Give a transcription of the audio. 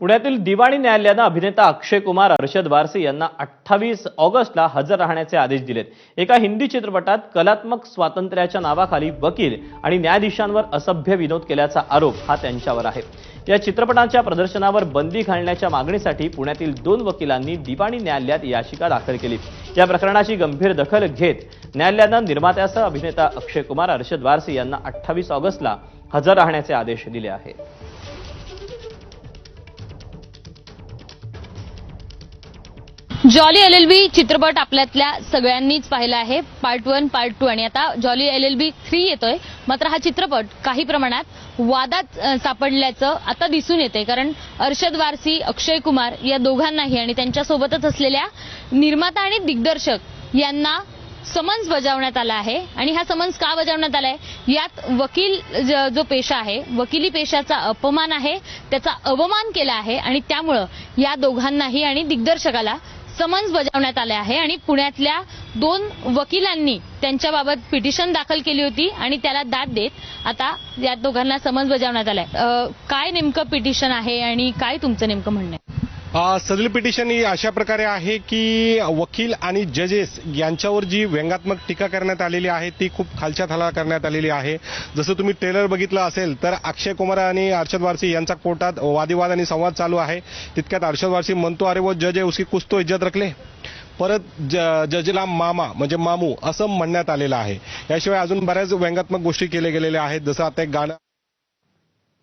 पुण्यातील दिवाणी न्यायालयानं अभिनेता अक्षय कुमार, अरशद वारसी यांना 28 ऑगस्टला हजर राहण्याचे आदेश दिलेत। एका हिंदी चित्रपटात कलात्मक स्वातंत्र्याच्या नावाखाली वकील आणि न्यायाधीशांवर असभ्य विनोद केल्याचा आरोप हा त्यांच्यावर आहे। या चित्रपटाच्या प्रदर्शनावर बंदी घालण्याच्या मागणीसाठी पुण्यातील 2 वकिलांनी दिवाणी न्यायालयात याचिका दाखल केली। या प्रकरणाची गंभीर दखल घेत न्यायालयानं निर्मात्यासह अभिनेता अक्षय कुमार, अरशद वारसी यांना 28 ऑगस्टला हजर राहण्याचे आदेश दिले आहेत। जॉली एलएलबी चित्रपट आपल्यातल्या सगळ्यांनीच पाहिला आहे। पार्ट 1, पार्ट 2 आणि आता जॉली एलएलबी 3 येतोय। मात्र हा चित्रपट काही प्रमाणात वादात सापडल्याचं आता दिसून येते, कारण अरशद वारसी, अक्षय कुमार या दोघांनाही आणि त्यांच्यासोबतच असलेल्या निर्माता आणि दिग्दर्शक यांना समन्स बजावण्यात आला आहे। आणि हा समन्स का बजावण्यात आलाय? यात वकील जो पेशा आहे, वकिली पेशाचा अपमान आहे, त्याचा अवमान केला आहे आणि त्यामुळे या दोघांनाही आणि दिग्दर्शकाला समन्स बजावण्यात आले आहे। आणि पुण्यातल्या 2 वकिलांनी त्यांच्याबाबत पिटिशन दाखल केली होती आणि त्याला दाद देत आता या दोघांना समन्स बजावण्यात आलाय। काय नेमकं पिटिशन आहे आणि काय तुमचं नेमकं म्हणणं आहे? सदरील पिटिशन ही अशा प्रकारे आहे की वकील आणि जजेस यांच्यावर जी व्यंगात्मक टीका करण्यात आलेली आहे ती खूप खालच्या थराला करण्यात आलेली आहे। जसं तुम्ही ट्रेलर बघितलं असेल तर अक्षय कुमार आणि अरशद वारसी यांचा कोर्टात वादिवाद आणि संवाद चालू आहे। तितक्यात अरशद वारसी म्हणतो, अरे वो जज है उसकी कुछ तो इज्जत रख ले। परत जजला मामा म्हणजे मामू असं म्हणण्यात आलेलं आहे। याशिवाय अजून बऱ्याच व्यंगात्मक गोष्टी केल्या गेलेल्या आहेत। जसं आता एक गाणं